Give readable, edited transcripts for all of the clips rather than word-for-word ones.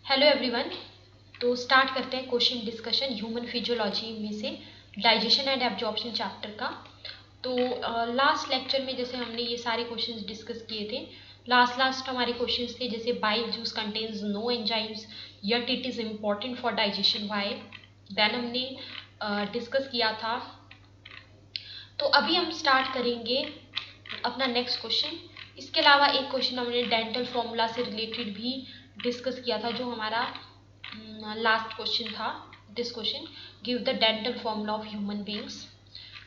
Hello everyone. तो start करते हैं क्वेश्चन डिस्कशन ह्यूमन फिजियोलॉजी में से डाइजेशन एंड एब्जॉर्प्शन चैप्टर का। तो लास्ट लेक्चर में जैसे हमने ये सारे क्वेश्चंस डिस्कस किए थे, लास्ट हमारे क्वेश्चंस थे जैसे bile juice contains no enzymes yet it is important for digestion why. Then हमने डिस्कस किया था। तो अभी हम स्टार्ट करेंगे अपना नेक्स्ट क्वेश्चन। इसके अलावा एक क्वेश्चन हमने डेंटल फॉर्मूला से रिलेटेड भी डिस्कस किया था, जो हमारा लास्ट क्वेश्चन था। This question give the dental formula of human beings,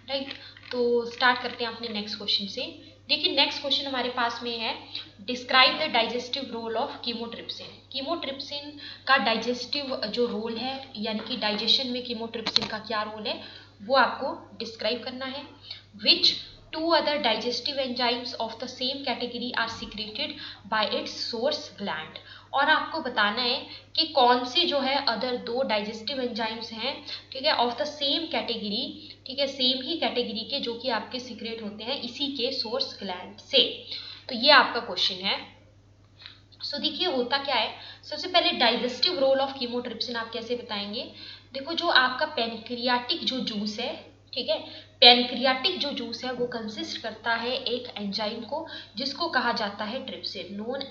right. तो स्टार्ट करते हैं अपने नेक्स्ट क्वेश्चन से। देखिए नेक्स्ट क्वेश्चन हमारे पास में है, describe the digestive role of chymotrypsin. Chymotrypsin का डाइजेस्टिव जो रोल है, यानी कि डाइजेशन में कीमोट्रिप्सिन का क्या रोल है, वो आपको डिस्क्राइब करना है। विच two other digestive enzymes of the same category are secreted by its source gland। और आपको बताना है कि कौन सी जो है अदर दो डाइजेस्टिव एंजाइम्स हैं, ठीक है, ऑफ द सेम कैटेगरी, ठीक है, सेम ही कैटेगरी के, जो कि आपके सीक्रेट होते हैं इसी के सोर्स ग्लैंड से। तो ये आपका क्वेश्चन है। सो देखिए होता क्या है, सबसे पहले डाइजेस्टिव रोल ऑफ कीमोट्रिप्सिन आप कैसे बताएंगे। देखो जो आपका पेनक्रियाटिक जो जूस है, ठीक है, पेनक्रियाटिक जो जूस है वो कंसिस्ट करता है एक एंजाइम को जिसको कहा जाता है ट्रिप्सिन, नोन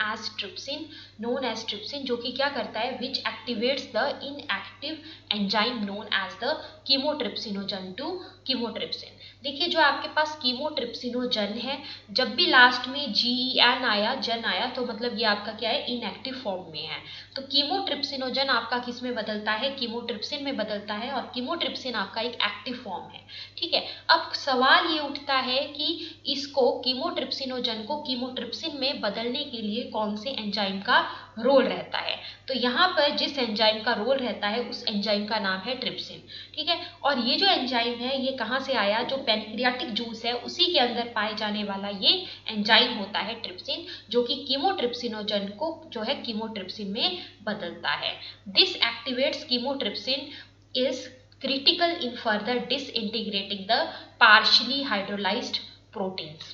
एज ट्रिप्सिन, जो कि क्या करता है, which activates the inactive enzyme known as the chymotrypsinogen to chymotrypsin. देखिए जो आपके पास कीमोट्रिप्सिनोजन है, जब भी लास्ट में GEN आया, जन आया, तो मतलब ये आपका क्या है, इनएक्टिव फॉर्म में है। तो कीमोट्रिप्सिनोजन आपका किस में बदलता है, कीमोट्रिप्सिन में बदलता है, और कीमोट्रिप्सिन आपका एक एक्टिव फॉर्म है, ठीक है। अब सवाल ये उठता है कि इसको कीमोट्रिप्सिनोजन को कीमोट्रिप्सिन में बदलने के लिए कौन से एंजाइम का रोल रहता है। तो यहाँ पर जिस एंजाइम का रोल रहता है उस एंजाइम का नाम है ट्रिप्सिन, ठीक है। और ये जो एंजाइम है ये कहाँ से आया, जो पेनक्रियाटिक जूस है उसी के अंदर पाए जाने वाला ये एंजाइम होता है ट्रिप्सिन, जो कि कीमोट्रिप्सिनोजन को जो है कीमोट्रिप्सिन में बदलता है। This activates chymotrypsin is critical in further disintegrating the partially hydrolyzed proteins।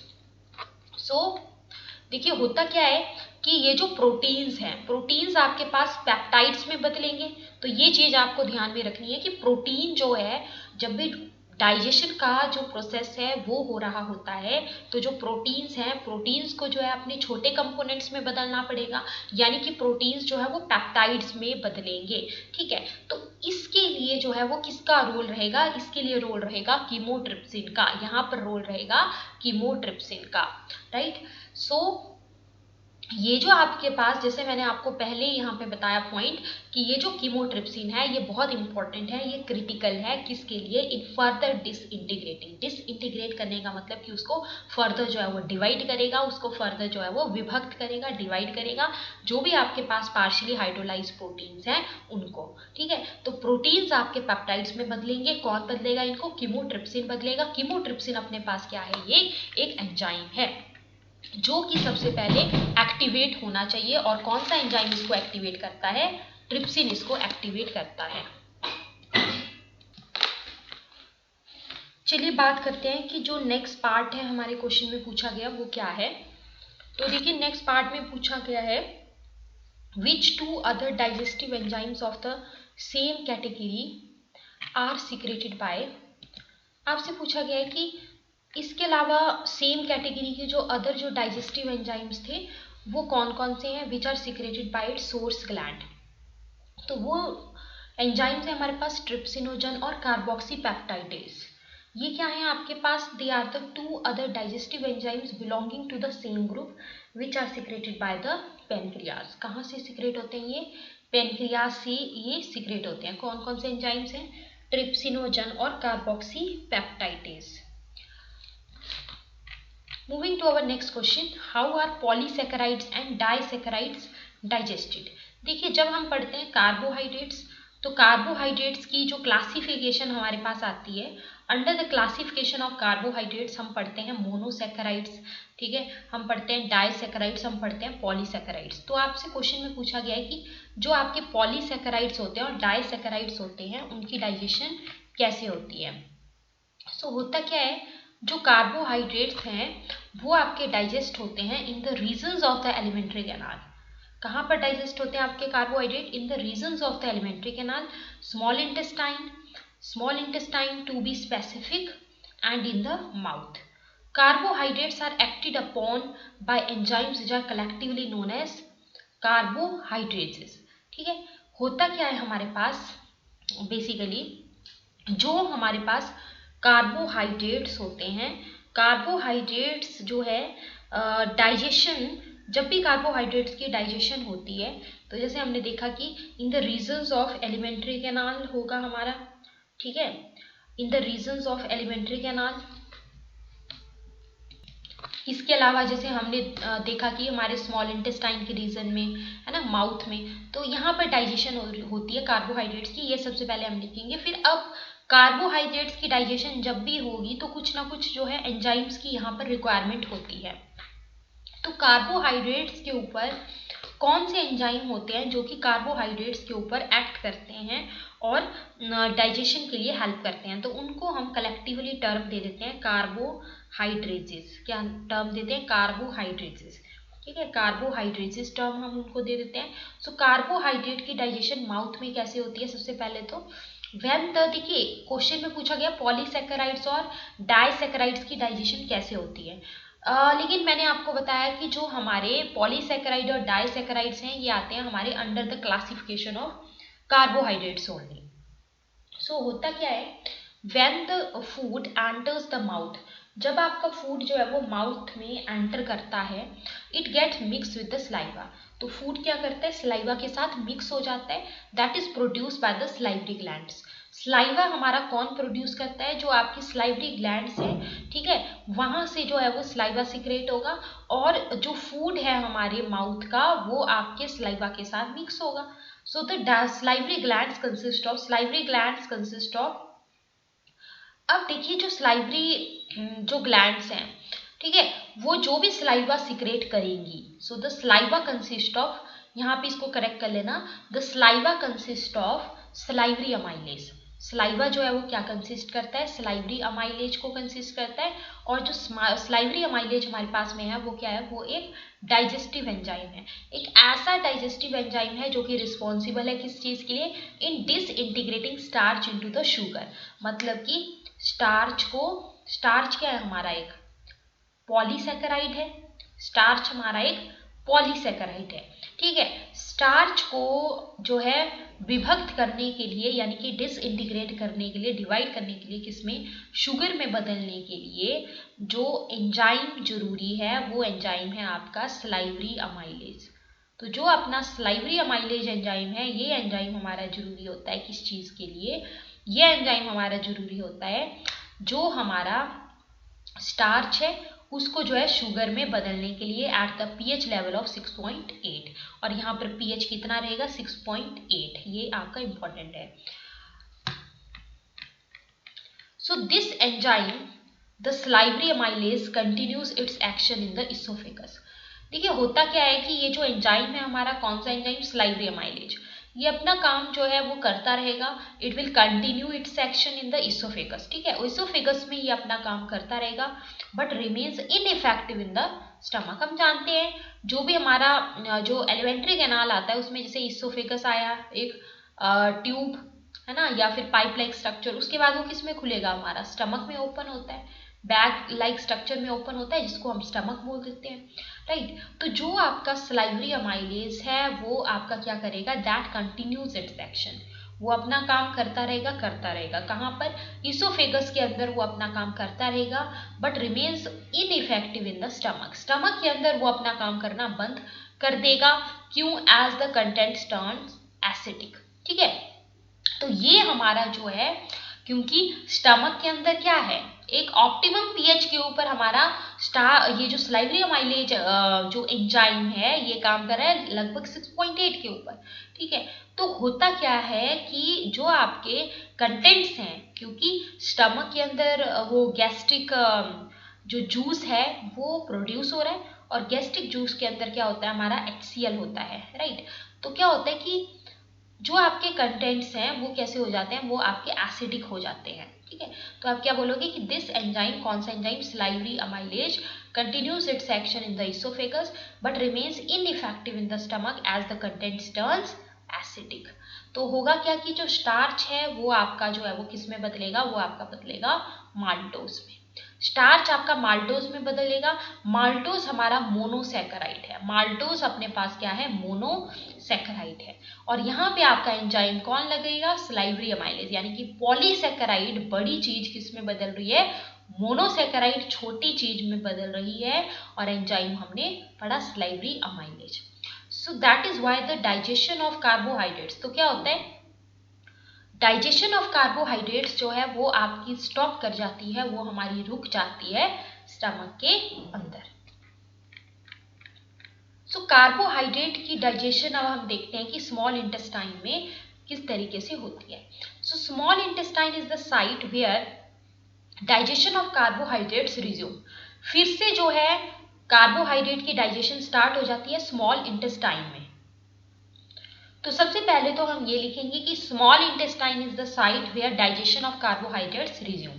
So देखिए होता क्या है कि ये जो प्रोटीन्स हैं, प्रोटीन्स आपके पास पेप्टाइड्स में बदलेंगे। तो ये चीज आपको ध्यान में रखनी है कि प्रोटीन जो है, जब भी डाइजेशन का जो प्रोसेस है वो हो रहा होता है, तो जो प्रोटीन्स हैं, प्रोटीन्स को जो है अपने छोटे कंपोनेंट्स में बदलना पड़ेगा, यानी कि प्रोटीन्स जो है वो पेप्टाइड्स में बदलेंगे, ठीक है। तो इसके लिए जो है वो किसका रोल रहेगा, इसके लिए रोल रहेगा कीमोट्रिप्सिन का, यहाँ पर रोल रहेगा कीमोट्रिप्सिन का, राइट। सो ये जो आपके पास, जैसे मैंने आपको पहले यहाँ पे बताया पॉइंट, कि ये जो कीमोट्रिप्सिन है ये बहुत इंपॉर्टेंट है, ये क्रिटिकल है, किसके लिए, इन फर्दर डिसइंटीग्रेट करने का मतलब कि उसको फर्दर जो है वो डिवाइड करेगा, उसको फर्दर जो है वो विभक्त करेगा, डिवाइड करेगा, जो भी आपके पास पार्शियली हाइड्रोलाइज प्रोटीन्स हैं उनको, ठीक है। तो प्रोटीन्स आपके पेप्टाइड्स में बदलेंगे, कौन बदलेगा इनको, कीमोट्रिप्सिन बदलेगा। कीमोट्रिप्सिन अपने पास क्या है, ये एक एंजाइम है जो कि सबसे पहले एक्टिवेट होना चाहिए, और कौन सा एंजाइम इसको एक्टिवेट करता है, ट्रिप्सिन इसको एक्टिवेट करता है। चलिए बात करते हैं कि जो नेक्स्ट पार्ट है हमारे क्वेश्चन में पूछा गया वो क्या है। तो देखिए नेक्स्ट पार्ट में पूछा गया है, which two other digestive enzymes of the same category are secreted by. आपसे पूछा गया है कि इसके अलावा सेम कैटेगरी के जो अदर जो डाइजेस्टिव एंजाइम्स थे वो कौन कौन से हैं, which are secreted by its source gland. तो वो एंजाइम्स है हमारे पास ट्रिप्सिनोजन और कार्बोक्सीपेप्टाइडेज। ये क्या है आपके पास, they are the two other digestive enzymes belonging to the same group which are secreted by the pancreas. कहाँ से सीक्रेट होते हैं ये, पेनक्रियाज से ये सीक्रेट होते हैं। कौन कौन से एंजाइम्स हैं, ट्रिप्सिनोजन और carboxypeptidase. Moving to our next question, how are polysaccharides and disaccharides digested। देखिए जब हम पढ़ते हैं कार्बोहाइड्रेट्स, तो कार्बोहाइड्रेट्स की जो क्लासिफिकेशन हमारे पास आती है, under the classification of carbohydrates हम पढ़ते हैं मोनोसैकेराइड्स, ठीक है, हम पढ़ते हैं डाइसैकेराइड्स, हम पढ़ते हैं पॉलीसैकेराइड्स। तो आपसे क्वेश्चन में पूछा गया है कि जो आपके पॉलीसैकेराइड्स होते हैं और डाइसैकेराइड्स होते हैं उनकी डाइजेशन कैसे होती है। सो होता क्या है, जो कार्बोहाइड्रेट्स हैं वो आपके डाइजेस्ट होते हैं in the regions of the alimentary canal. कहाँ पर डाइजेस्ट होते हैं आपके carbohydrate? In the regions of the alimentary canal, small intestine to be specific, and in the mouth. Carbohydrates are acted upon by enzymes which are collectively known as carbohydrates. ठीक है, होता क्या है हमारे पास बेसिकली, जो हमारे पास कार्बोहाइड्रेट्स होते हैं, कार्बोहाइड्रेट्स जो है डाइजेशन, जब भी कार्बोहाइड्रेट्स की डाइजेशन होती है तो जैसे हमने देखा कि in the regions of alimentary canal होगा हमारा. ठीक है, in the regions of alimentary canal. इसके अलावा जैसे हमने देखा कि हमारे स्मॉल इंटेस्टाइन के रीजन में है ना, माउथ में, तो यहाँ पर डाइजेशन होती है कार्बोहाइड्रेट्स की. ये सबसे पहले हम लिखेंगे. फिर अब कार्बोहाइड्रेट्स की डाइजेशन जब भी होगी तो कुछ ना कुछ जो है एंजाइम्स की यहाँ पर रिक्वायरमेंट होती है. तो कार्बोहाइड्रेट्स के ऊपर कौन से एंजाइम होते हैं जो कि कार्बोहाइड्रेट्स के ऊपर एक्ट करते हैं और डाइजेशन के लिए हेल्प करते हैं, तो उनको हम कलेक्टिवली टर्म दे देते हैं कार्बोहाइड्रेजेस. क्या टर्म देते हैं? कार्बोहाइड्रेजेस. ठीक है, कार्बोहाइड्रेजेस टर्म हम उनको दे देते हैं. सो कार्बोहाइड्रेट की डाइजेशन माउथ में कैसे होती है? सबसे पहले तो देखिए क्वेश्चन में पूछा गया पॉलीसैकेराइड्स और डाइसैकेराइड्स की डाइजेशन कैसे होती है. लेकिन मैंने आपको बताया कि जो हमारे पॉलीसैकेराइड और डाइसैकेराइड्स हैं ये आते हैं हमारे under the classification of carbohydrates only. So होता क्या है, when the food enters the mouth, जब आपका फूड जो है वो माउथ में एंटर करता है, it get mix with the saliva. तो फूड क्या करता है? सलाइवा के साथ मिक्स हो जाता है. That is produce by the salivary glands. Saliva हमारा कौन प्रोड्यूस करता है? जो आपकी सलाइवरी ग्लैंड्स है. ठीक है, वहां से जो है वो सलाइवा सिक्रेट होगा और जो फूड है हमारे माउथ का वो आपके सलाइवा के साथ मिक्स होगा. So the salivary glands consist of, अब देखिए जो सलाइवरी जो ग्लैंड्स हैं, ठीक है, वो जो भी सलाइवा सिक्रेट करेंगी, so the saliva consist of, यहाँ पे इसको करेक्ट कर लेना, the saliva consist of salivary amylase. Saliva जो है वो क्या कंसिस्ट करता है? सलाइवरी अमाइलेज को कंसिस्ट करता है. और जो सलाइवरी अमाइलेज हमारे पास में है वो क्या है? वो एक डाइजेस्टिव एंजाइम है. एक ऐसा डाइजेस्टिव एंजाइम है जो कि रिस्पॉन्सिबल है किस चीज के लिए? In disintegrating starch into the sugar. मतलब कि स्टार्च क्या है हमारा? एक पॉलीसैकेराइड है. स्टार्च हमारा एक पॉलीसैकेराइड है. ठीक है, स्टार्च को जो है विभक्त करने के लिए, यानी कि डिसइंटीग्रेट करने के लिए, डिवाइड करने के लिए, किसमें? शुगर में बदलने के लिए जो एंजाइम जरूरी है वो एंजाइम है आपका सलाइवरी अमाइलेज. तो जो अपना सलाइवरी अमाइलेज एंजाइम है, ये एंजाइम हमारा जरूरी होता है किस चीज के लिए? ये एंजाइम हमारा जरूरी होता है जो हमारा स्टार्च है उसको जो है शुगर में बदलने के लिए at the pH level of 6.8. और यहाँ पर पीएच कितना रहेगा? 6.8. ये आपका इंपॉर्टेंट है. So this enzyme the salivary amylase continues it's action in the oesophagus. देखिए होता क्या है कि ये जो एंजाइम है हमारा, कौन सा एंजाइम? Salivary amylase. ये अपना काम जो है वो करता रहेगा. It will continue its action in the oesophagus. ठीक है, इसोफेगस में ये अपना काम करता रहेगा but remains ineffective in the stomach. हम जानते हैं जो भी हमारा जो एलिमेंट्री कैनाल आता है उसमें जैसे इसोफेगस आया, एक ट्यूब है ना, या फिर पाइप लाइक स्ट्रक्चर, उसके बाद वो किस में खुलेगा? हमारा स्टमक में ओपन होता है, बैग लाइक स्ट्रक्चर में ओपन होता है जिसको हम स्टमक बोल देते हैं. राइट, तो जो आपका सलाइवरी अमाइलेज है वो आपका क्या करेगा? That continues it's action. वो अपना काम करता रहेगा. कहाँ पर? इसोफेगस के अंदर वो अपना काम करता रहेगा but remains ineffective in the stomach. Stomach के अंदर वो अपना काम करना बंद कर देगा. क्यों? As the content turns acidic. ठीक है, तो ये हमारा जो है, क्योंकि स्टमक के अंदर क्या है? एक ऑप्टिमम पीएच के ऊपर हमारा ये जो सलाइवरी अमाइलेज जो एंजाइम है ये काम कर रहा है लगभग 6.8 के ऊपर. ठीक है, तो होता क्या है कि जो आपके कंटेंट्स हैं, क्योंकि स्टमक के अंदर वो गैस्ट्रिक जो जूस है वो प्रोड्यूस हो रहा है और गैस्ट्रिक जूस के अंदर क्या होता है? हमारा HCl होता है. राइट, तो क्या होता है कि जो आपके कंटेंट्स हैं वो कैसे हो जाते हैं? वो आपके एसिडिक हो जाते हैं. ठीक है, तो आप क्या बोलोगे कि दिस एंजाइम, कौन सा enzyme? Salivary amylase continues its action in the esophagus but remains ineffective in the stomach as the contents turns acidic. तो होगा क्या कि जो स्टार्च है वो आपका जो है वो किस में बदलेगा, वो आपका बदलेगा माल्टोज में। स्टार्च आपका माल्टोज में बदलेगा। माल्टोज हमारा मोनोसैकेराइड है, माल्टोज अपने पास क्या है, मोनोसैकेराइड है। और यहाँ पे आपका एंजाइम कौन लगेगा, सलाइवरी अमाइलेज, यानी कि पॉलीसैकेराइड बड़ी चीज किस में बदल रही है, मोनोसैकेराइड छोटी चीज में बदल रही है, और एंजाइम हमने पढ़ा salivary amylase. So that is why the digestion of carbohydrates, तो क्या होता है, डाइजेशन ऑफ कार्बोहाइड्रेट्स जो है वो आपकी स्टॉप कर जाती है, वो हमारी रुक जाती है स्टमक के अंदर। सो कार्बोहाइड्रेट की डाइजेशन अब हम देखते हैं कि स्मॉल इंटेस्टाइन में किस तरीके से होती है। So small intestine is the site where digestion of carbohydrates resume, फिर से जो है कार्बोहाइड्रेट की डाइजेशन स्टार्ट हो जाती है स्मॉल इंटेस्टाइन में। तो सबसे पहले तो हम ये लिखेंगे कि small intestine is the site where digestion of carbohydrates resume.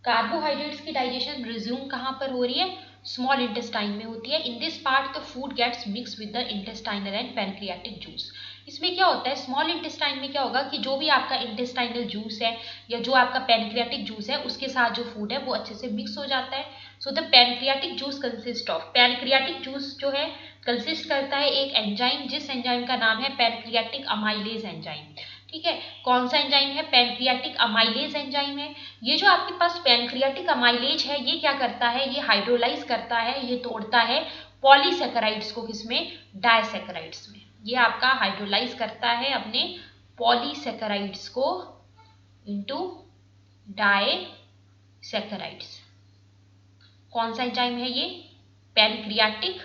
Carbohydrates की डाइजेशन रिज्यूम कहाँ पर हो रही है, स्मॉल इंटेस्टाइन में होती है। In this part the food gets mix with the intestinal and pancreatic juice. इसमें क्या होता है, स्मॉल इंटेस्टाइन में क्या होगा कि जो भी आपका इंटेस्टाइनल जूस है या जो आपका पैनक्रियाटिक जूस है उसके साथ जो फूड है वो अच्छे से मिक्स हो जाता है। So the pancreatic juice consist of, pancreatic juice जो है कंसिस्ट करता है एक एंजाइम, जिस एंजाइम का नाम है पैनक्रियाटिक अमाइलेज एंजाइम। ठीक है, कौन सा एंजाइम है, पैनक्रियाटिक अमाइलेज एंजाइम है। ये जो आपके पास पैनक्रियाटिक अमाइलेज है ये क्या करता है, ये हाइड्रोलाइज करता है, ये तोड़ता है पॉलीसैकेराइड्स को, किसमें, डायसैकेराइड्स में। ये आपका हाइड्रोलाइज करता है अपने पॉलीसैकेराइड्स को इनटू डायसैकेराइड्स। कौन सा एंजाइम है ये, पैनक्रियाटिक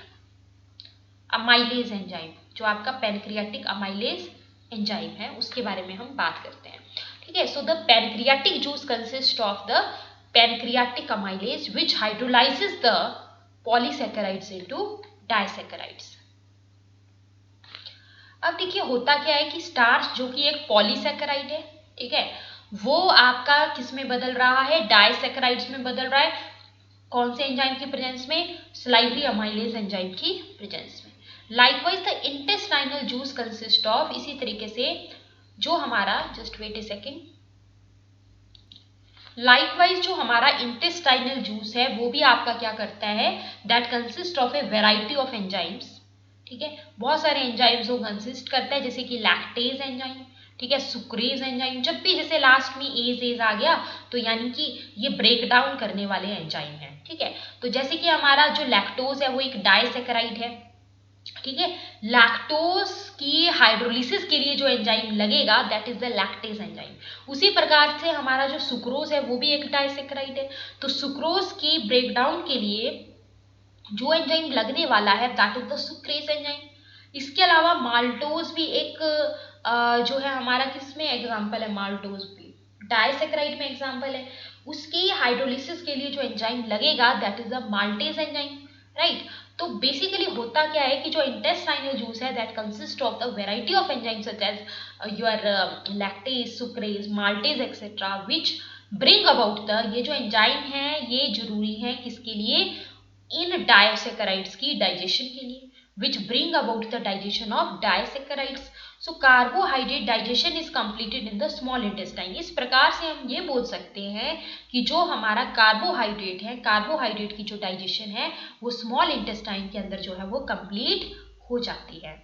अमाइलेज एंजाइम। जो आपका पैनक्रियाटिक अमाइलेज एंजाइम है उसके बारे में हम बात करते हैं। ठीक है, so the pancreatic juice consist of the pancreatic amylase which hydrolyses the polysaccharides into disaccharides. अब देखिए होता क्या है कि स्टार्च जो कि एक पॉलीसैकेराइड है, ठीक है, वो आपका किस में बदल रहा है, डायसैकेराइड्स में बदल रहा है। कौन से एंजाइम की प्रेजेंस में, सलाइवरी अमाइलेज एंजाइम की प्रेजेंस में। Likewise the intestinal juice consist of, इसी तरीके से जो हमारा, जस्ट वेट ए सेकेंड, लाइकवाइज जो हमारा इंटेस्टाइनल जूस है वो भी आपका क्या करता है, that consist of a variety of enzymes. ठीक है, बहुत सारे एंजाइम्स वो कंसिस्ट करता है, जैसे कि लैक्टेज एंजाइम, ठीक है, सुक्रेज एंजाइम। जब भी जैसे लास्ट में एज आ गया तो यानी कि ये ब्रेक डाउन करने वाले एंजाइम है। ठीक है, तो जैसे कि हमारा जो लैक्टोज है वो एक डायसैकेराइड है। ठीक है, लैक्टोज की हाइड्रोलिसिस के लिए जो एंजाइम लगेगा that is the lactase enzyme. उसी प्रकार से हमारा जो सुक्रोज है वो भी एक डायसैकेराइड है। तो सुक्रोज की ब्रेकडाउन के लिए जो एंजाइम लगने वाला है that is the sucrase enzyme. इसके अलावा माल्टोज भी एक जो है हमारा किसमें एग्जाम्पल है, माल्टोज भी डायसैकेराइड में एग्जाम्पल है। उसकी हाइड्रोलिसिस के लिए जो एंजाइम लगेगा that is the maltase enzyme, right. तो बेसिकली होता क्या है कि जो इंटेस्टाइनल जूस है that consist of the variety of enzyme such as your lactase, sucrase, maltase etcetera which bring about the, ये जो एंजाइम है ये जरूरी है किसके लिए, इन डायसैकेराइड्स की डाइजेशन के लिए, which bring about the digestion of disaccharides. So carbohydrate digestion is completed in the small intestine. इस प्रकार से हम ये बोल सकते हैं कि जो हमारा कार्बोहाइड्रेट है, कार्बोहाइड्रेट की जो डाइजेशन है वो स्मॉल इंटेस्टाइन के अंदर जो है वो कंप्लीट हो जाती है।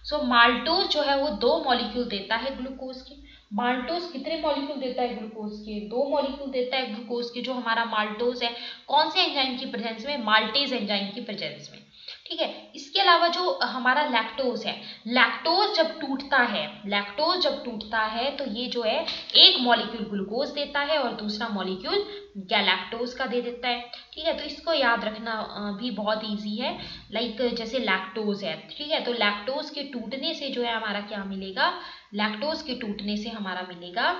सो माल्टोज जो है वो 2 मॉलिक्यूल देता है ग्लूकोज के। माल्टोज कितने मॉलिक्यूल देता है ग्लूकोज के, 2 मॉलिक्यूल देता है ग्लूकोज के। जो हमारा माल्टोज है कौन से एंजाइम की प्रेजेंस में, माल्टेज एंजाइम की प्रेजेंस में। ठीक है, इसके अलावा जो हमारा लैक्टोज है, लैक्टोज जब टूटता है, लैक्टोज जब टूटता है तो ये जो है एक मॉलिक्यूल ग्लूकोज देता है और दूसरा मॉलिक्यूल गैलैक्टोज का दे देता है। ठीक है, तो इसको याद रखना भी बहुत इजी है। लाइक जैसे लैक्टोज है, ठीक है, तो लैक्टोज के टूटने से जो है हमारा क्या मिलेगा, लैक्टोज के टूटने से हमारा मिलेगा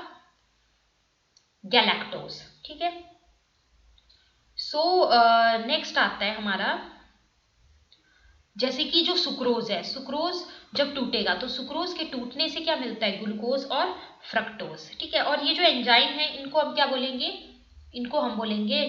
गैलैक्टोज। ठीक है, सो नेक्स्ट आता है हमारा, जैसे कि जो सुक्रोज है, सुक्रोज जब टूटेगा तो सुक्रोज के टूटने से क्या मिलता है, ग्लूकोज और फ्रक्टोज। ठीक है, और ये जो एंजाइम है इनको हम क्या बोलेंगे, इनको हम बोलेंगे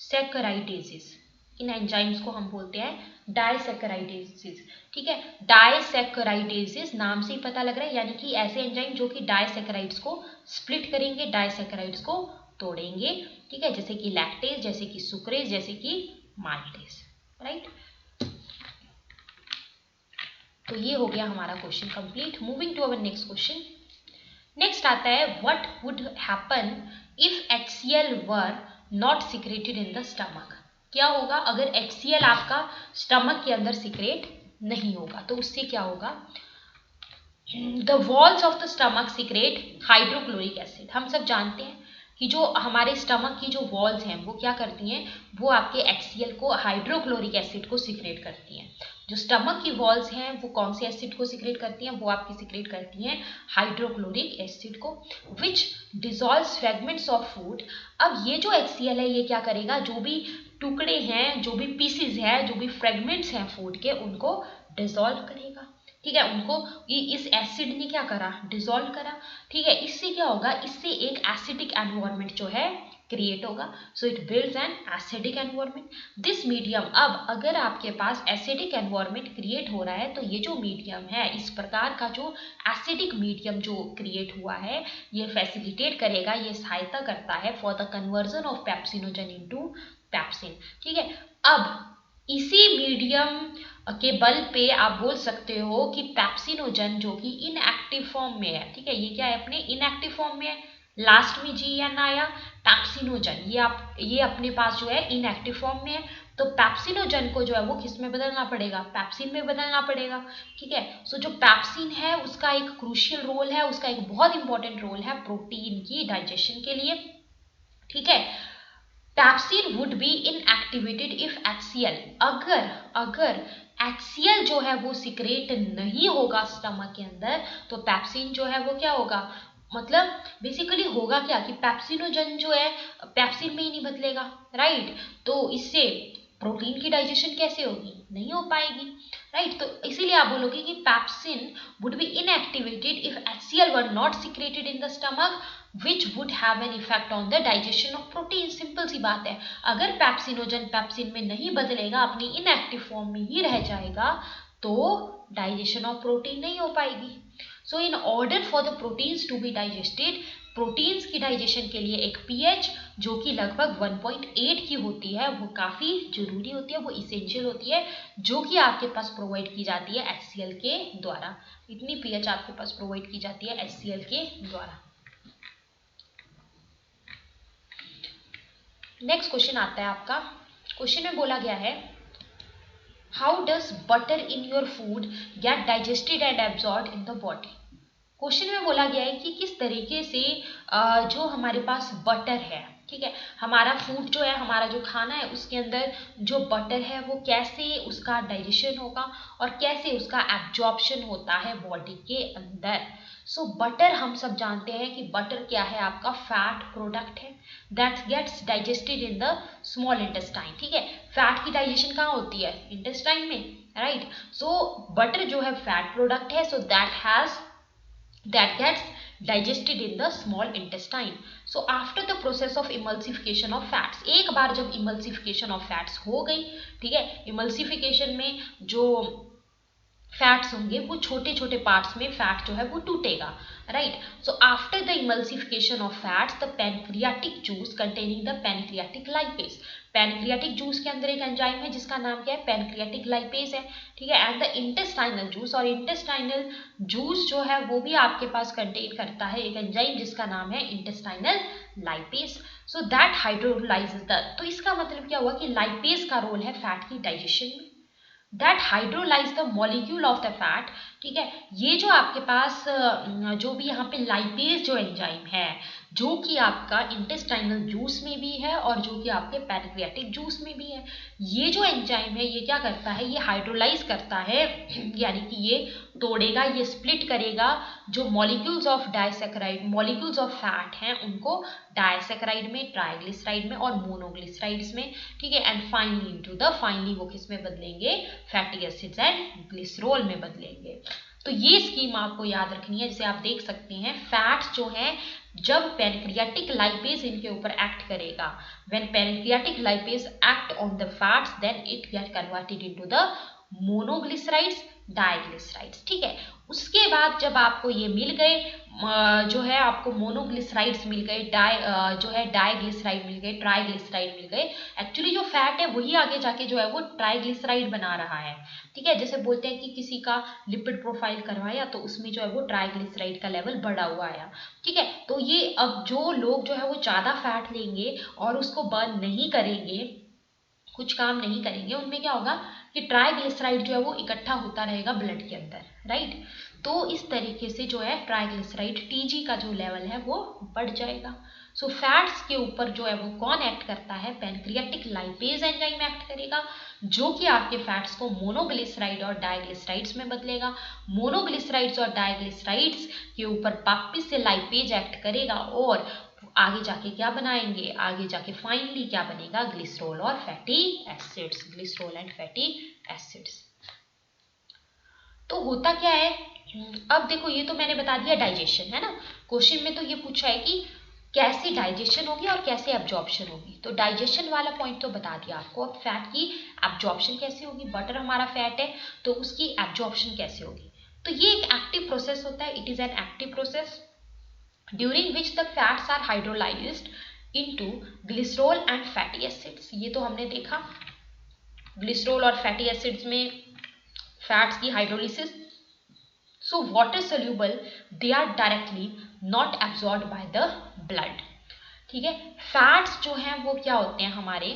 डाइसैकराइडेजेस, इन एंजाइम्स को हम बोलते हैं डाइसैकराइडेजेस, ठीक है। डाइसैकराइडेजेस नाम से ही पता लग रहा है, यानी कि ऐसे एंजाइम जो कि डाइसैकराइड्स को स्प्लिट करेंगे, डाइसैकराइड्स को तोड़ेंगे, ठीक है, जैसे कि लैक्टेज, जैसे कि सुक्रेज, जैसे कि माल्टेज, राइट। तो ये हो गया हमारा question complete. Moving to our next question. Next आता है what would happen if HCl were not secreted in the stomach. क्या होगा अगर HCl आपका स्टमक के अंदर सिक्रेट नहीं होगा, तो उससे क्या होगा? The walls of the stomach secrete hydrochloric acid. हम सब जानते हैं कि जो हमारे स्टमक की जो वॉल्स हैं वो क्या करती हैं, वो आपके HCl को, हाइड्रोक्लोरिक एसिड को सिक्रेट करती हैं। जो स्टमक की वॉल्स हैं वो कौन से एसिड को सिक्रेट करती हैं? वो आपकी सिक्रेट करती हैं हाइड्रोक्लोरिक एसिड को, विच डिजॉल्व्स फ्रेगमेंट्स ऑफ फूड। अब ये जो HCl है ये क्या करेगा, जो भी टुकड़े हैं, जो भी पीसीज हैं, जो भी फ्रेगमेंट्स हैं फूड के, उनको डिजॉल्व करेगा, ठीक है। उनको इस एसिड ने क्या करा, डिसॉल्व करा, ठीक है। इससे क्या होगा, इससे एक एसिडिक एनवायरनमेंट जो है क्रिएट होगा। So it builds an acidic environment. This medium, अब अगर आपके पास एसिडिक एनवायरनमेंट क्रिएट हो रहा है तो ये जो मीडियम है, इस प्रकार का जो एसिडिक मीडियम जो क्रिएट हुआ है, ये फैसिलिटेट करेगा, ये सहायता करता है for the conversion of pepsinogen into pepsin, ठीक है। अब इसी मीडियम के बल पे आप बोल सकते हो कि पेप्सिनोजन जो कि इनएक्टिव फॉर्म में है, ठीक है, ये क्या है, अपने इनएक्टिव फॉर्म में है, लास्ट में GN आया, पेप्सिनोजन ये अपने पास जो है इनएक्टिव फॉर्म में है। तो पेप्सिनोजन को जो है वो किस में बदलना पड़ेगा, पेप्सिन में बदलना पड़ेगा, ठीक है। सो जो पेप्सिन है उसका एक क्रूशियल रोल है, उसका एक बहुत इंपॉर्टेंट रोल है प्रोटीन की डाइजेशन के लिए, ठीक है। Pepsin would be inactivated if HCl, अगर HCl जो है वो सिक्रेट नहीं होगा स्टमक के अंदर, तो पेप्सिन जो है वो क्या होगा, मतलब बेसिकली होगा क्या कि पेप्सिनोजन जो है पेप्सिन में ही नहीं बदलेगा, राइट। तो इससे प्रोटीन की डाइजेशन कैसे होगी, नहीं हो पाएगी, राइट। तो इसीलिए आप बोलोगे कि pepsin would be inactivated if HCl were not secreted in the stomach which would have an effect on the digestion of protein। Simple सी बात है, अगर पेप्सिनोजन पेप्सिन में नहीं बदलेगा, अपनी इनएक्टिव फॉर्म में ही रह जाएगा, तो डाइजेशन ऑफ प्रोटीन नहीं हो पाएगी। So in order for the proteins to be digested, proteins की डाइजेशन के लिए एक pH जो कि लगभग 1.8 की होती है, वो काफ़ी जरूरी होती है, वो इसेंशियल होती है, जो कि आपके पास प्रोवाइड की जाती है HCl के द्वारा। इतनी pH आपके पास प्रोवाइड की जाती है HCl के द्वारा। नेक्स्ट क्वेश्चन आता है आपका। क्वेश्चन में बोला गया है how does butter in your food gate digested and absorb in the body. Question में बोला गया है कि किस तरीके से जो हमारे पास बटर है, ठीक है, हमारा फूड जो है, हमारा जो खाना है, उसके अंदर जो बटर है वो कैसे उसका डाइजेशन होगा और कैसे उसका एब्जॉर्प्शन होता है बॉडी के अंदर। सो बटर हम सब जानते हैं कि बटर क्या है, आपका फैट प्रोडक्ट है that gets digested in the small intestine, ठीक है। फैट की डाइजेशन कहाँ होती है, इंटेस्टाइन में, राइट। सो बटर जो है फैट प्रोडक्ट है, सो that gets digested in the small intestine. So after the process of emulsification of fats, एक बार जब emulsification of fats हो गई, ठीक है, emulsification में जो फैट्स होंगे वो छोटे छोटे पार्ट्स में फैट जो है वो टूटेगा, right. So after the emulsification of fats the pancreatic juice containing the pancreatic lipase, pancreatic juice के अंदर एक एंजाइम है जिसका नाम क्या है, पैनक्रियाटिक लाइपेज है, ठीक है। एंड द इंटेस्टाइनल जूस, और इंटेस्टाइनल जूस जो है वो भी आपके पास कंटेन करता है एक एंजाइम जिसका नाम है intestinal lipase. So that hydrolyses the, तो इसका मतलब क्या हुआ कि लाइपेज का रोल है फैट की डाइजेशन में, that hydrolyse the molecule of the fat, ठीक है। ये जो आपके पास जो भी यहाँ पे लाइपेज जो एंजाइम है, जो कि आपका इंटेस्टाइनल जूस में भी है और जो कि आपके पैनक्रियाटिक जूस में भी है, ये जो एंजाइम है ये क्या करता है, ये हाइड्रोलाइज करता है, यानी कि ये तोड़ेगा, ये स्प्लिट करेगा जो molecules of disaccharide, molecules of fat हैं उनको डाइसैकेराइड में, ट्राइग्लिसराइड में और मोनोग्लिसराइड्स में, ठीक है। And finally into the, finally वो किस में बदलेंगे, फैटी एसिड्स एंड ग्लिसरॉल में बदलेंगे। तो ये स्कीम आपको याद रखनी है। जैसे आप देख सकते हैं फैट्स जो है जब पैनक्रियाटिक लाइपेज इनके ऊपर एक्ट करेगा, when pancreatic lipase act on the fats then it get converted into the monoglycerides, diglycerides. ठीक है, उसके बाद जब आपको ये मिल गए, जो है आपको मोनोग्लिसराइड्स मिल गए, जो है डाइग्लिसराइड मिल गए, ट्राइग्लिसराइड मिल गए, एक्चुअली जो फैट है वही आगे जाके जो है वो ट्राइग्लिसराइड बना रहा है। ठीक है, जैसे बोलते हैं कि किसी का लिपिड प्रोफाइल करवाया तो उसमें जो है वो ट्राइग्लिसराइड का लेवल बढ़ा हुआ आया। ठीक है, तो ये अब जो लोग जो है वो ज़्यादा फैट लेंगे और उसको बर्न नहीं करेंगे, कुछ काम नहीं करेंगे, उनमें क्या होगा कि ट्राइग्लिसराइड जो है वो इकट्ठा होता रहेगा ब्लड के अंदर, राइट। तो इस तरीके से जो है ट्राइग्लिसराइड टीजी का जो लेवल है वो बढ़ जाएगा। सो फैट्स के ऊपर जो है वो कौन एक्ट करता है, पैनक्रियाटिक लाइपेज एंजाइम एक्ट करेगा, जो कि आपके फैट्स को मोनोग्लिसराइड और डाइग्लिसराइड्स में बदलेगा। मोनोग्लिसराइड्स और डाइग्लिसराइड्स के ऊपर वापिस से लाइपेज एक्ट करेगा और आगे जाके क्या बनाएंगे, आगे जाके फाइनली क्या बनेगा, ग्लिसरॉल और fatty acids, glycerol and fatty acids. तो होता क्या है, अब देखो ये तो मैंने बता दिया डाइजेशन, है ना। क्वेश्चन में तो ये पूछा है कि कैसे डाइजेशन होगी और कैसे एब्जॉर्प्शन होगी। तो डाइजेशन वाला पॉइंट तो बता दिया आपको, अब फैट की एब्जॉर्प्शन कैसे होगी, बटर हमारा फैट है तो उसकी एब्जॉर्प्शन कैसे होगी। तो ये एक एक्टिव प्रोसेस होता है, it is an active process during which the fats are hydrolyzed into glycerol and fatty acids। ये तो हमने देखा, ग्लिसरॉल और फैटी एसिड्स में फैट्स की hydrolysis. So water soluble, they are directly not absorbed by the blood. ठीक है, fats जो हैं वो क्या होते हैं हमारे,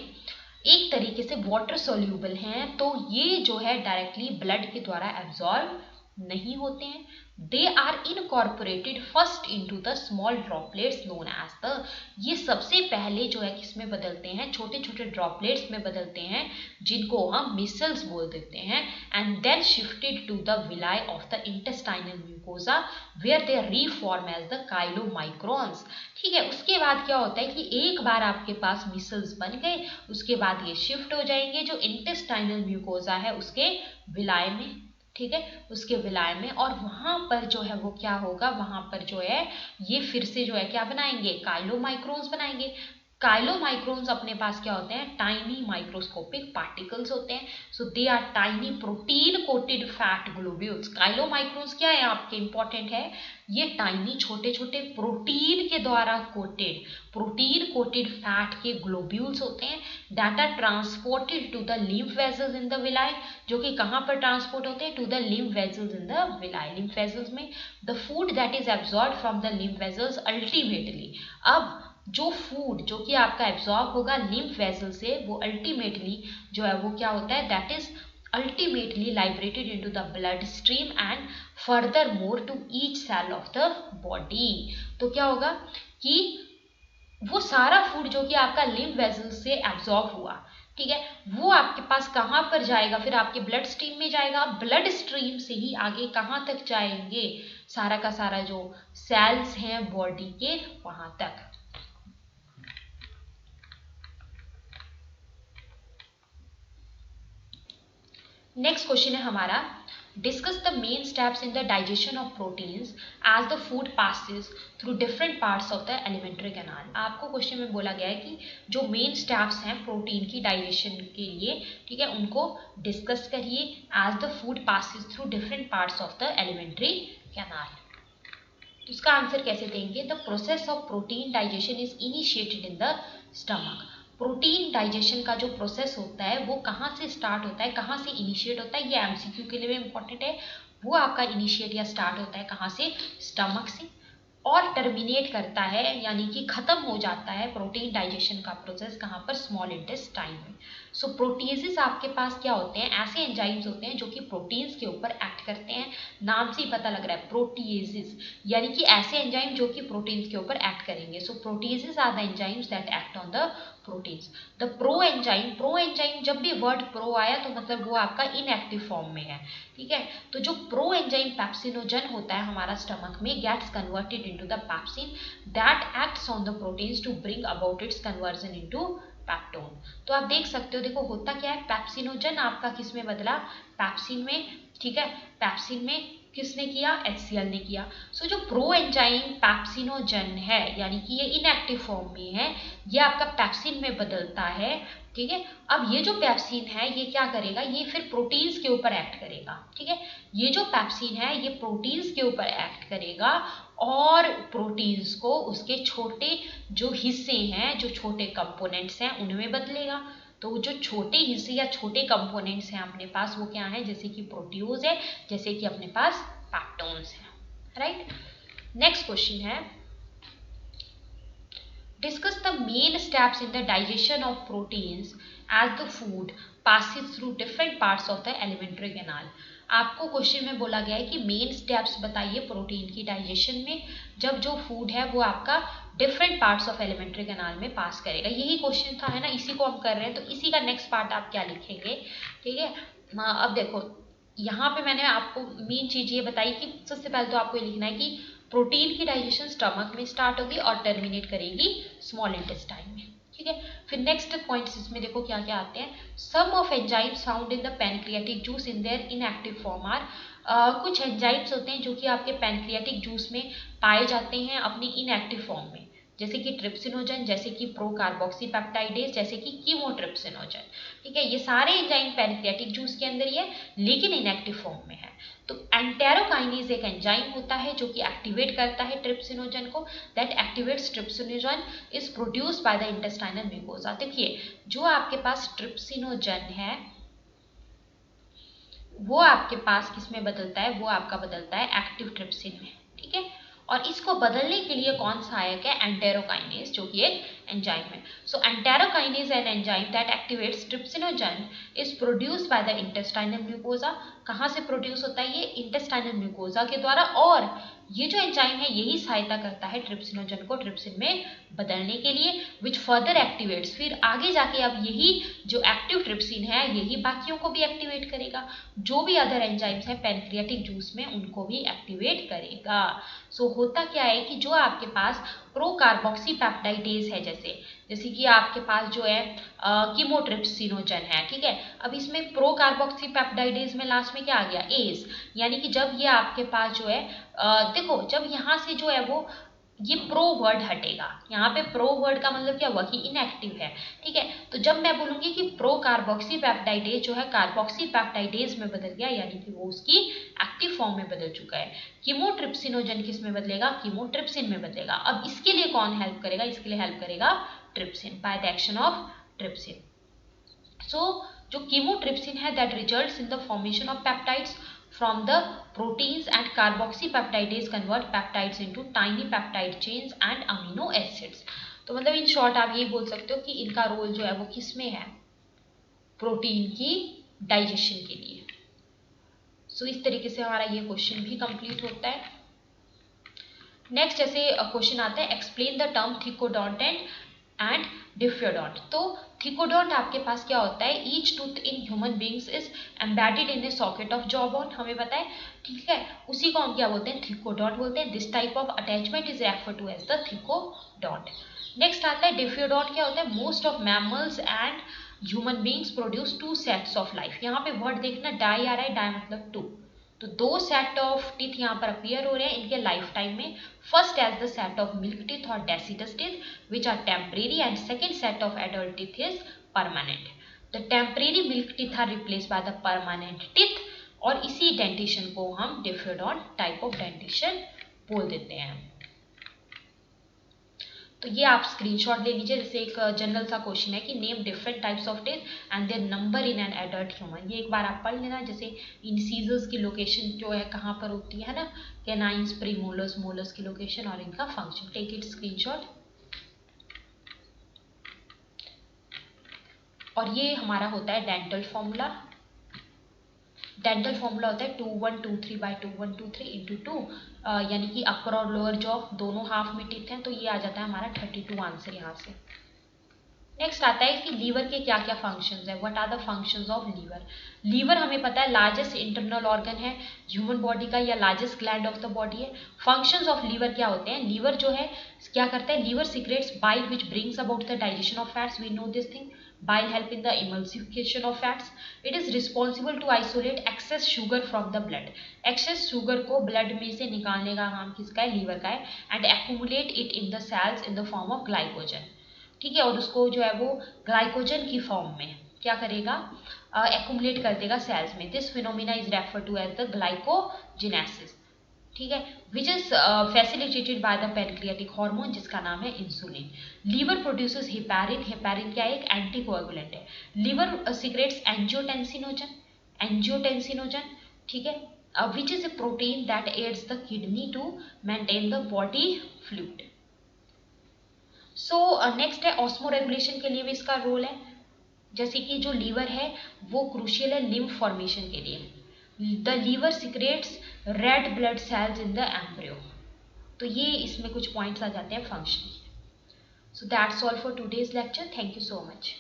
एक तरीके से वाटर सोल्यूबल हैं, तो ये जो है डायरेक्टली ब्लड के द्वारा एब्जॉर्ब नहीं होते हैं। They are incorporated first into the small droplets known as the, ये सबसे पहले जो है किसमें बदलते हैं, छोटे छोटे ड्रॉपलेट्स में बदलते हैं, जिनको हम मिसल्स बोल देते हैं, and then shifted to the villi of the intestinal mucosa where they reform as the chylomicrons. ठीक है, उसके बाद क्या होता है कि एक बार आपके पास मिसल्स बन गए, उसके बाद ये शिफ्ट हो जाएंगे जो इंटेस्टाइनल म्यूकोजा है उसके विलाय में। ठीक है, उसके विलाय में, और वहां पर जो है वो क्या होगा, वहां पर जो है ये फिर से जो है क्या बनाएंगे, काइलोमाइक्रोन्स बनाएंगे। काइलोमाइक्रोन्स अपने पास क्या होते हैं, टाइनी माइक्रोस्कोपिक पार्टिकल्स होते हैं। So they are tiny protein coated fat globules. Chylomicrons क्या है आपके, इंपॉर्टेंट है, ये टाइनी छोटे छोटे प्रोटीन के द्वारा कोटेड, प्रोटीन कोटेड फैट के ग्लोब्यूल्स होते हैं, that are transported to the lymph vessels in the villi, जो कि कहाँ पर ट्रांसपोर्ट होते हैं, to the lymph vessels in the villi, lymph vessels में। The food that is absorb from the lymph vessels ultimately, अब जो फूड जो कि आपका एब्जॉर्ब होगा लिम्फ वेसल से, वो अल्टीमेटली जो है वो क्या होता है, that is ultimately liberated into the blood stream and furthermore to each cell of the body। तो क्या होगा कि वो सारा फूड जो कि आपका लिम्फ वेसल से एब्जॉर्ब हुआ, ठीक है, वो आपके पास कहाँ पर जाएगा, फिर आपके ब्लड स्ट्रीम में जाएगा, ब्लड स्ट्रीम से ही आगे कहाँ तक जाएंगे, सारा का सारा जो सेल्स हैं बॉडी के वहां तक। नेक्स्ट क्वेश्चन है हमारा, discuss the main steps in the digestion of proteins as the food passes through different parts of the alimentary canal. आपको क्वेश्चन में बोला गया है कि जो मेन स्टेप्स हैं प्रोटीन की डाइजेशन के लिए, ठीक है, उनको डिस्कस करिए as the food passes through different parts of the alimentary canal. तो इसका आंसर कैसे देंगे, the process of protein digestion is initiated in the stomach. Protein digestion का जो प्रोसेस होता है वो कहाँ से स्टार्ट होता है, कहाँ से इनिशिएट होता है, ये एमसीक्यू के लिए भी इंपॉर्टेंट है। वो आपका इनिशिएट या स्टार्ट होता है कहाँ से, स्टमक से, और टर्मिनेट करता है यानी कि खत्म हो जाता है प्रोटीन डाइजेशन का प्रोसेस कहाँ पर, स्मॉल इंटेस्टाइन में। सो प्रोटीजेस आपके पास क्या होते हैं, ऐसे एंजाइम्स होते हैं जो कि प्रोटीन्स के ऊपर एक्ट करते हैं, नाम से ही पता लग रहा है प्रोटीजेस, यानी कि ऐसे एंजाइम जो कि प्रोटीन्स के ऊपर एक्ट करेंगे। So proteases are the enzymes that act on the proteins. The proenzyme, जब भी वर्ड प्रो आया तो मतलब वो आपका इनएक्टिव फॉर्म में है, ठीक है। तो जो प्रो एंजाइम पैप्सिनोजन होता है हमारा स्टमक में, gets converted into the pepsin that acts on the proteins to bring about its conversion into peptone. तो आप देख सकते हो, देखो होता क्या है, पैप्सिनोजन आपका किस में बदला, पैप्सिन में, ठीक है, पैप्सिन में किसने किया, HCl ने किया। सो जो प्रो एंजाइम पैप्सिनोजन है, यानी कि ये इनएक्टिव फॉर्म में है, ये आपका पैप्सिन में बदलता है, ठीक है। अब ये जो पैप्सिन है ये क्या करेगा, ये फिर प्रोटीन्स के ऊपर एक्ट करेगा, ठीक है। ये जो पैप्सिन है ये प्रोटीन्स के ऊपर एक्ट करेगा और प्रोटीन्स को उसके छोटे जो हिस्से हैं, जो छोटे कंपोनेंट्स हैं, उनमें बदलेगा। तो जो छोटे हिस्से या छोटे कंपोनेंट्स हैं अपने पास, वो क्या है, जैसे कि प्रोटीओज है, जैसे कि अपने पास पैक्टोन्स है, राइट। नेक्स्ट क्वेश्चन है, discuss the main steps in the digestion of proteins as the food passes through different parts of the alimentary canal. आपको क्वेश्चन में बोला गया है कि मेन स्टेप्स बताइए प्रोटीन की डाइजेशन में, जब जो फूड है वो आपका different parts of alimentary canal में पास करेगा। यही क्वेश्चन था, है ना, इसी को हम कर रहे हैं, तो इसी का नेक्स्ट पार्ट आप क्या लिखेंगे, ठीक है। अब देखो यहाँ पे मैंने आपको मेन चीज ये बताई कि सबसे पहले तो आपको ये लिखना है कि प्रोटीन की डाइजेशन स्टमक में स्टार्ट होगी और टर्मिनेट करेगी स्मॉल इंटेस्टाइन में, ठीक है। फिर नेक्स्ट पॉइंट्स इसमें देखो क्या क्या आते हैं, some of enzymes found in the pancreatic juice in their inactive form are, कुछ एंजाइम्स होते हैं जो कि आपके पैनक्रियाटिक जूस में पाए जाते हैं अपनी इनएक्टिव फॉर्म में, जैसे कि ट्रिप्सिनोजन, जैसे कि प्रो कार्बोक्सी पेप्टाइडेज, जैसे कि कीमोट्रिप्सिनोजन, ठीक है। ये सारे एंजाइम पैनक्रियाटिक जूस के अंदर ही है लेकिन इनएक्टिव फॉर्म में है। तो एंटेरोकाइनेज एक एंजाइम होता है जो कि एक्टिवेट करता है ट्रिप्सिनोजन को, that activates trypsinogen is produced by the intestinal mucosa. देखिए जो आपके पास ट्रिप्सिनोजन है वो आपके पास किस में बदलता है, वो आपका बदलता है एक्टिव ट्रिप्सिन में, ठीक है। और इसको बदलने के लिए कौन सहायक है, एंटेरोकाइनेज, जो कि एक एंजाइम है। So enterokinase an enzyme that activates trypsinogen is produced by the intestinal mucosa. कहाँ से प्रोड्यूस होता है ये, इंटेस्टाइनल म्यूकोसा के द्वारा, और ये जो एंजाइम है यही सहायता करता है ट्रिप्सिनोजन को ट्रिप्सिन में बदलने के लिए, विच फर्दर एक्टिवेट्स, फिर आगे जाके अब यही जो एक्टिव ट्रिप्सिन है यही बाकियों को भी एक्टिवेट करेगा, जो भी अदर एंजाइम्स हैं पैनक्रियाटिक जूस में उनको भी एक्टिवेट करेगा। सो होता क्या है कि जो आपके पास प्रो कार्बोक्सी पेप्टाइडेज है, जैसे कि आपके पास जो है कीमोट्रिप्सिनोजन है, ठीक है। अब इसमें प्रो कार्बोक्सी पेप्टाइडेज में लास्ट में क्या आ गया, एज, यानी कि जब ये आपके पास जो है देखो जब यहाँ से जो है वो ये प्रो वर्ड हटेगा, यहाँ पे प्रो वर्ड का मतलब क्या हुआ कि इनएक्टिव है, ठीक है। तो जब मैं बोलूंगी कि प्रो कार्बोक्सी पेप्टाइडेज जो है कार्बोक्सी पेप्टाइडेज में बदल गया, यानी कि वो उसकी एक्टिव फॉर्म में बदल चुका है। कीमोट्रिप्सिनोजन किस में बदलेगा, कीमोट्रिप्सिन में बदलेगा। अब इसके लिए कौन हेल्प करेगा, इसके लिए हेल्प करेगा trypsin, by the action of trypsin. So जो कीमोट्रिप्सिन है that results in the formation of peptides from the proteins, and carboxypeptidase convert peptides into tiny peptide chains and amino acids। तो मतलब in short आप ये बोल सकते हो कि इनका रोल जो है वो किस में है, प्रोटीन की डाइजेशन के लिए। सो इस तरीके से हमारा ये क्वेश्चन भी कंप्लीट होता है। नेक्स्ट जैसे क्वेश्चन आता है, एक्सप्लेन द टर्म थिकोडोंट एंड डिफ्योडोंट। तो थिकोडोंट आपके पास क्या होता है, each tooth in human beings is embedded in A socket of jaw bone, हमें पता है, ठीक है। उसी को हम क्या बोलते हैं, थिकोडोंट बोलते हैं। This type of attachment is referred to as the thecodont. Next आता है डिफ्योडोंट, क्या होता है, most of mammals and human beings produce two sets of life. यहाँ पे वर्ड देखना, डाई आ रहा है, डाई मतलब टू, तो दो सेट ऑफ टीथ यहाँ पर अपीयर हो रहे हैं इनके लाइफ टाइम में। First as the set of milk teeth और deciduous teeth which are temporary, and second set of adult teeth is permanent. The temporary milk teeth are replace by the permanent teeth, और इसी dentition को हम डिफ्योडोंट type of dentition बोल देते हैं। तो ये आप स्क्रीनशॉट ले लीजिए, जैसे एक जनरल सा क्वेश्चन है कि name different types of teeth and their number in an adult human. ये एक बार आप पढ़ लेना, जैसे इंसीजर्स की लोकेशन जो है कहाँ पर होती है ना, कैनाइंस, प्रीमोलर्स, मोलर्स की लोकेशन और इनका फंक्शन। Take it screenshot. और ये हमारा होता है डेंटल फॉर्मूला। डेंटल फॉर्मूला होता है 2123 बाई 2123 इंटू 2, यानी कि अपर और लोअर जॉ दोनों हाफ में टीथ हैं, तो ये आ जाता है हमारा 32 आंसर यहाँ से। नेक्स्ट आता है कि लीवर के क्या क्या फंक्शंस है, what are the functions of liver. Liver हमें पता है लार्जेस्ट इंटरनल ऑर्गन है ह्यूमन बॉडी का, या largest gland of the body है। फंक्शंस ऑफ लीवर क्या होते हैं, लीवर जो है क्या करता है, liver secretes bile which brings about the digestion of fats, we know this thing. Bile help in the emulsification of fats. It is responsible to isolate excess sugar from the blood. Excess sugar को blood में से निकालने का काम किसका है? Liver का है. And accumulate it in the cells in the form of glycogen. ठीक है, और उसको जो है वो ग्लाइकोजन की फॉर्म में क्या करेगा? एक्यूमुलेट कर देगा सेल्स में. This phenomena is refer to as the glycogenesis. ठीक है, which is facilitated by the pancreatic hormone जिसका नाम है insulin. Liver produces heparin. Heparin क्या है? एक एंटीकोएगुलेंट है. Liver secrets angiotensinogen. एंजियोटेंसिनोजन, ठीक है, which is a protein that aids the kidney to maintain the body fluid. So next है ऑस्मो रेगुलेशन के लिए भी इसका रोल है. जैसे कि जो लीवर है वो क्रूशियल है लिम्फ फॉर्मेशन के लिए. The liver secretes red blood cells in the embryo. तो ये इसमें कुछ पॉइंट्स आ जाते हैं function. So that's all for today's lecture. Thank you so much.